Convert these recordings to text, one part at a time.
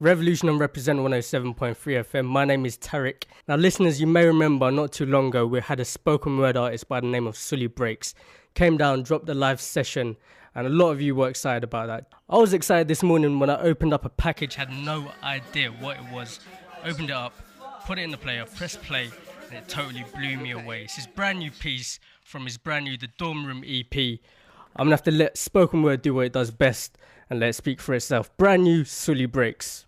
Revolution and Represent 107.3 FM. My name is Tariq. Now, listeners, you may remember not too long ago we had a spoken word artist by the name of Suli came down, dropped a live session, and a lot of you were excited about that. I was excited this morning when I opened up a package, had no idea what it was. Opened it up, put it in the player, pressed play, and it totally blew me away. It's his brand new piece from his brand new The Dorm Room EP. I'm going to have to let spoken word do what it does best and let it speak for itself. Brand new Suli Breaks.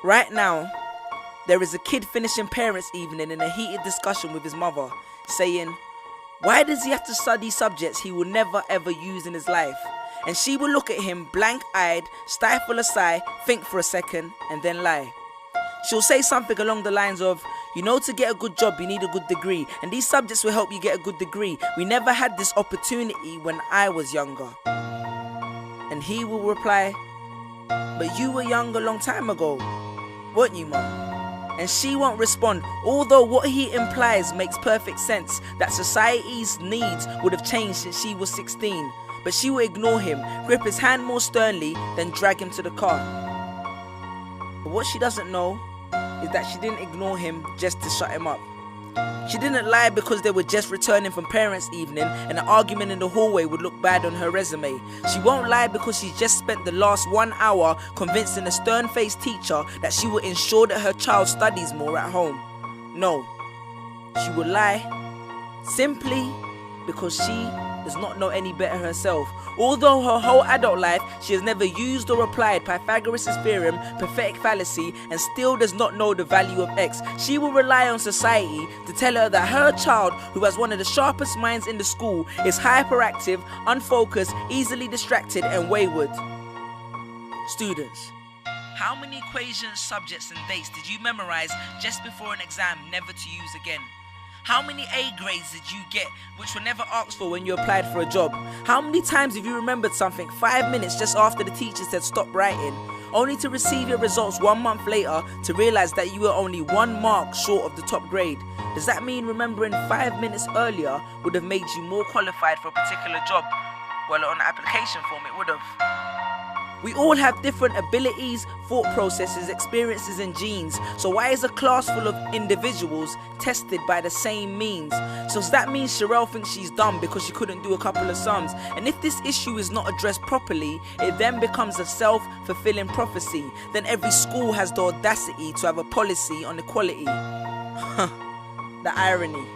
Right now, there is a kid finishing parents' evening in a heated discussion with his mother, saying, why does he have to study subjects he will never ever use in his life? And she will look at him blank-eyed, stifle a sigh, think for a second, and then lie. She'll say something along the lines of, you know, to get a good job you need a good degree, and these subjects will help you get a good degree. We never had this opportunity when I was younger. And he will reply, but you were young a long time ago, weren't you, Mum? And she won't respond, although what he implies makes perfect sense, that society's needs would have changed since she was 16. But she will ignore him, grip his hand more sternly, then drag him to the car. But what she doesn't know is that she didn't ignore him just to shut him up. She didn't lie because they were just returning from parents' evening and an argument in the hallway would look bad on her resume. She won't lie because she's just spent the last 1 hour convincing a stern-faced teacher that she will ensure that her child studies more at home. No, she will lie simply because she does not know any better herself. Although her whole adult life she has never used or applied Pythagoras' theorem, pathetic fallacy, and still does not know the value of x, she will rely on society to tell her that her child, who has one of the sharpest minds in the school, is hyperactive, unfocused, easily distracted, and wayward. Students, how many equations, subjects, and dates did you memorize just before an exam never to use again? How many A grades did you get which were never asked for when you applied for a job? How many times have you remembered something 5 minutes just after the teacher said stop writing, only to receive your results 1 month later to realize that you were only 1 mark short of the top grade? Does that mean remembering 5 minutes earlier would have made you more qualified for a particular job? Well, on the application form it would have. We all have different abilities, thought processes, experiences and genes. So why is a class full of individuals tested by the same means? So does that mean Sherelle thinks she's dumb because she couldn't do a couple of sums? And if this issue is not addressed properly, it then becomes a self-fulfilling prophecy. Then every school has the audacity to have a policy on equality. The irony.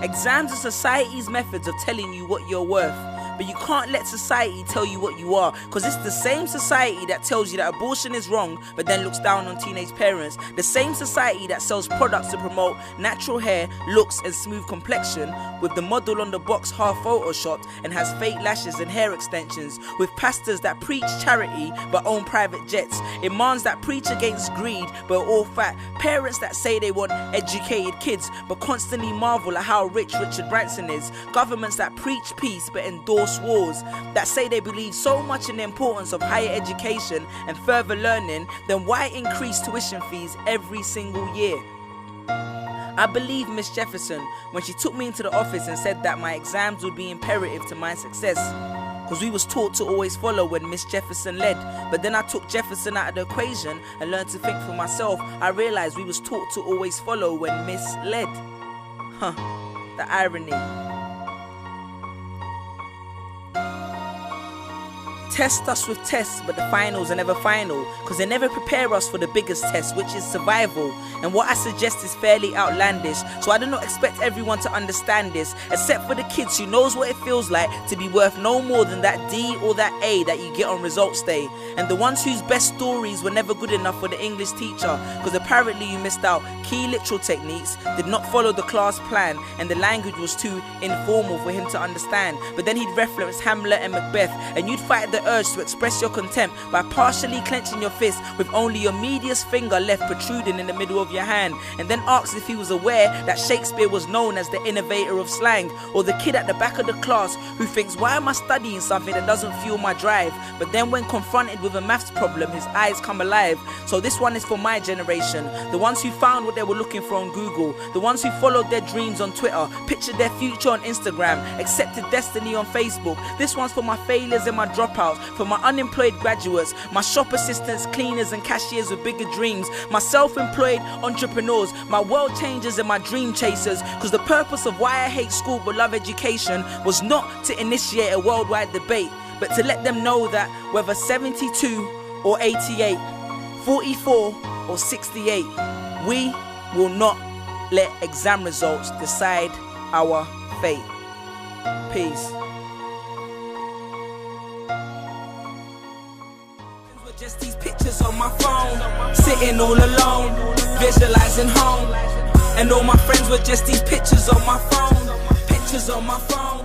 Exams are society's methods of telling you what you're worth. But you can't let society tell you what you are, because it's the same society that tells you that abortion is wrong but then looks down on teenage parents. The same society that sells products to promote natural hair, looks and smooth complexion, with the model on the box half photoshopped and has fake lashes and hair extensions, with pastors that preach charity but own private jets, imams that preach against greed but are all fat, parents that say they want educated kids but constantly marvel at how rich Richard Branson is, governments that preach peace but endorse wars, that say they believe so much in the importance of higher education and further learning, then why increase tuition fees every single year? I believe Miss Jefferson when she took me into the office and said that my exams would be imperative to my success, because we was taught to always follow when Miss Jefferson led. But then I took Jefferson out of the equation and learned to think for myself. I realized we was taught to always follow when Miss led. The irony. Test us with tests, but the finals are never final, because they never prepare us for the biggest test, which is survival. And what I suggest is fairly outlandish, so I do not expect everyone to understand this, except for the kids who knows what it feels like to be worth no more than that D or that A that you get on results day, and the ones whose best stories were never good enough for the English teacher, because apparently you missed out key literal techniques, did not follow the class plan, and the language was too informal for him to understand. But then he'd reference Hamlet and Macbeth, and you'd fight the urge to express your contempt by partially clenching your fist with only your medius finger left protruding in the middle of your hand, and then asks if he was aware that Shakespeare was known as the innovator of slang, or the kid at the back of the class who thinks, why am I studying something that doesn't fuel my drive? But then when confronted with a maths problem, his eyes come alive. So this one is for my generation, the ones who found what they were looking for on Google, the ones who followed their dreams on Twitter, pictured their future on Instagram, accepted destiny on Facebook. This one's for my failures and my dropouts, for my unemployed graduates, my shop assistants, cleaners and cashiers with bigger dreams, my self-employed entrepreneurs, my world changers and my dream chasers. Because the purpose of why I hate school but love education was not to initiate a worldwide debate, but to let them know that whether 72 or 88, 44 or 68, we will not let exam results decide our fate. Peace. Just these pictures on my phone, sitting all alone, visualizing home. And all my friends were just these pictures on my phone, pictures on my phone.